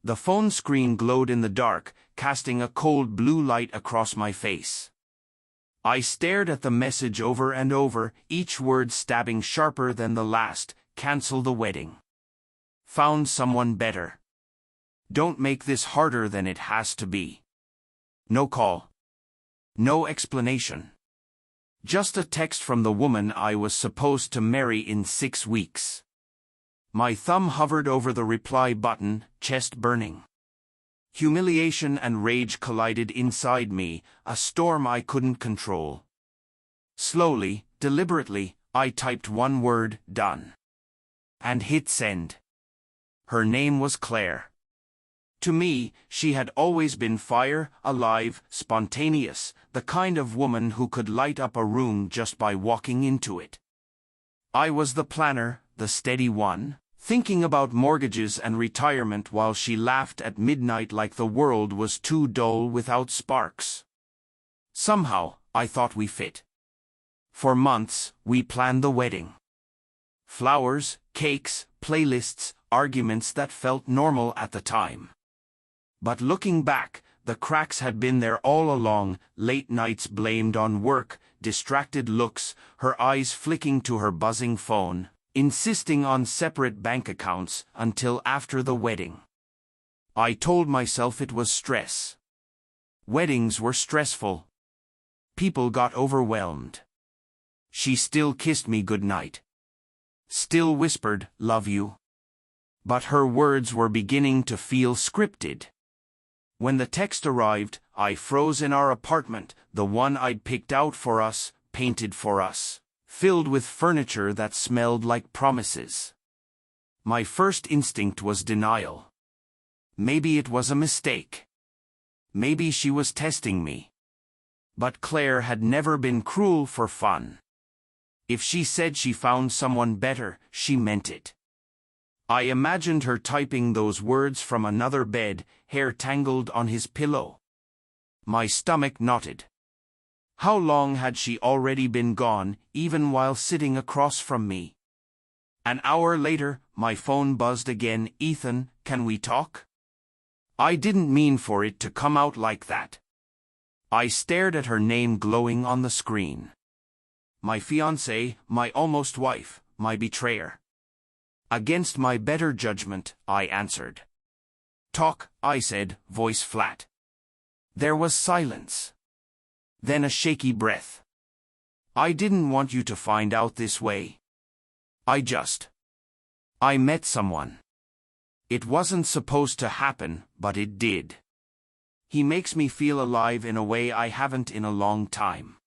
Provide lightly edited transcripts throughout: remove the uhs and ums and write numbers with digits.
The phone screen glowed in the dark, casting a cold blue light across my face. I stared at the message over and over, each word stabbing sharper than the last. Cancel the wedding. Found someone better. Don't make this harder than it has to be. No call. No explanation. Just a text from the woman I was supposed to marry in 6 weeks. My thumb hovered over the reply button, chest burning. Humiliation and rage collided inside me, a storm I couldn't control. Slowly, deliberately, I typed one word, done. And hit send. Her name was Claire. To me, she had always been fire, alive, spontaneous, the kind of woman who could light up a room just by walking into it. I was the planner, the steady one, thinking about mortgages and retirement while she laughed at midnight like the world was too dull without sparks. Somehow, I thought we fit. For months, we planned the wedding. Flowers, cakes, playlists, arguments that felt normal at the time. But looking back, the cracks had been there all along, late nights blamed on work, distracted looks, her eyes flicking to her buzzing phone, insisting on separate bank accounts until after the wedding. I told myself it was stress. Weddings were stressful. People got overwhelmed. She still kissed me goodnight. Still whispered, "Love you." But her words were beginning to feel scripted. When the text arrived, I froze in our apartment, the one I'd picked out for us, painted for us, filled with furniture that smelled like promises. My first instinct was denial. Maybe it was a mistake. Maybe she was testing me. But Claire had never been cruel for fun. If she said she found someone better, she meant it. I imagined her typing those words from another bed, hair tangled on his pillow. My stomach knotted. How long had she already been gone, even while sitting across from me? An hour later, my phone buzzed again. "Ethan, can we talk?" I didn't mean for it to come out like that. I stared at her name glowing on the screen. My fiancée, my almost wife, my betrayer. Against my better judgment, I answered. "Talk," I said, voice flat. There was silence. Then a shaky breath. "I didn't want you to find out this way. I met someone. It wasn't supposed to happen, but it did. He makes me feel alive in a way I haven't in a long time."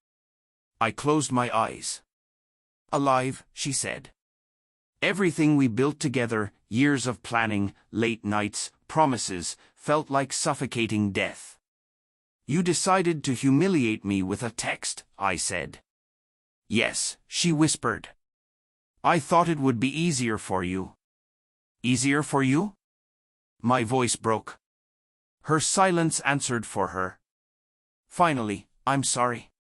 I closed my eyes. "Alive," she said. Everything we built together, years of planning, late nights, promises, felt like suffocating death. "You decided to humiliate me with a text," I said. "Yes," she whispered. "I thought it would be easier for you." "Easier for you?" My voice broke. Her silence answered for her. "Finally, I'm sorry."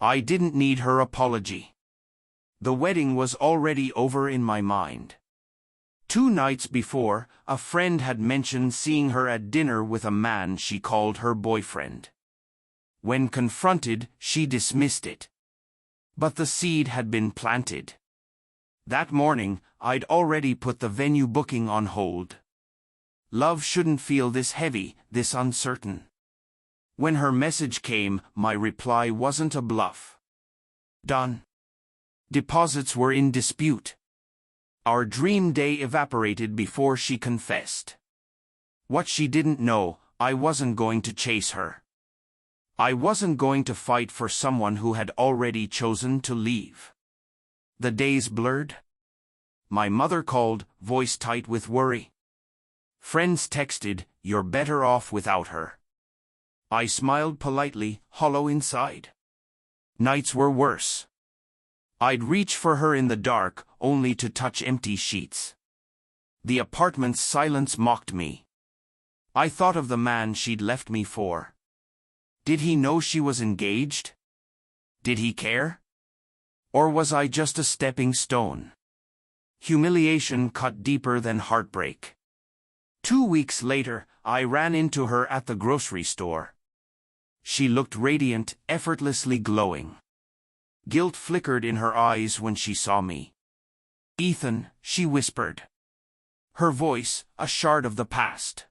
I didn't need her apology. The wedding was already over in my mind. 2 nights before, a friend had mentioned seeing her at dinner with a man she called her boyfriend. When confronted, she dismissed it. But the seed had been planted. That morning, I'd already put the venue booking on hold. Love shouldn't feel this heavy, this uncertain. When her message came, my reply wasn't a bluff. Done. Deposits were in dispute. Our dream day evaporated before she confessed. What she didn't know, I wasn't going to chase her. I wasn't going to fight for someone who had already chosen to leave. The days blurred. My mother called, voice tight with worry. Friends texted, "You're better off without her." I smiled politely, hollow inside. Nights were worse. I'd reach for her in the dark, only to touch empty sheets. The apartment's silence mocked me. I thought of the man she'd left me for. Did he know she was engaged? Did he care? Or was I just a stepping stone? Humiliation cut deeper than heartbreak. 2 weeks later, I ran into her at the grocery store. She looked radiant, effortlessly glowing. Guilt flickered in her eyes when she saw me. "Ethan," she whispered. Her voice, a shard of the past.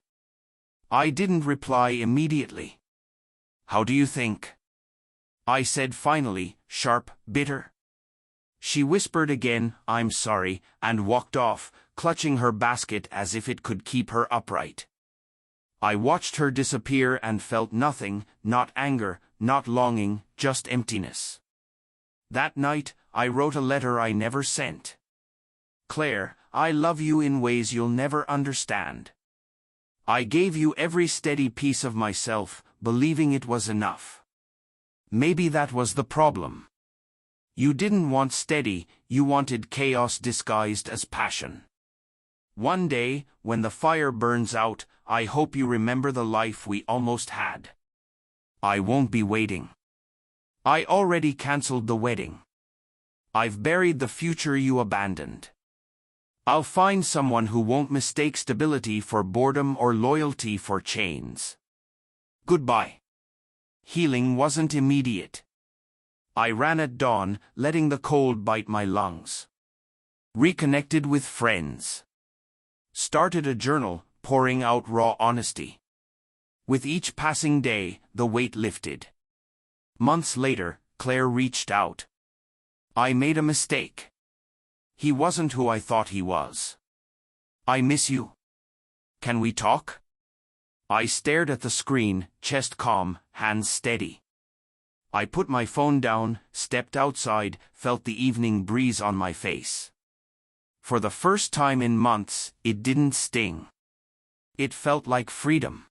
I didn't reply immediately. "How do you think?" I said finally, sharp, bitter. She whispered again, "I'm sorry," and walked off, clutching her basket as if it could keep her upright. I watched her disappear and felt nothing, not anger, not longing, just emptiness. That night, I wrote a letter I never sent. "Claire, I love you in ways you'll never understand. I gave you every steady piece of myself, believing it was enough. Maybe that was the problem. You didn't want steady, you wanted chaos disguised as passion. One day, when the fire burns out, I hope you remember the life we almost had. I won't be waiting. I already cancelled the wedding. I've buried the future you abandoned. I'll find someone who won't mistake stability for boredom or loyalty for chains. Goodbye." Healing wasn't immediate. I ran at dawn, letting the cold bite my lungs. Reconnected with friends. Started a journal, pouring out raw honesty. With each passing day, the weight lifted. Months later, Claire reached out. "I made a mistake. He wasn't who I thought he was. I miss you. Can we talk?" I stared at the screen, chest calm, hands steady. I put my phone down, stepped outside, felt the evening breeze on my face. For the first time in months, it didn't sting. It felt like freedom.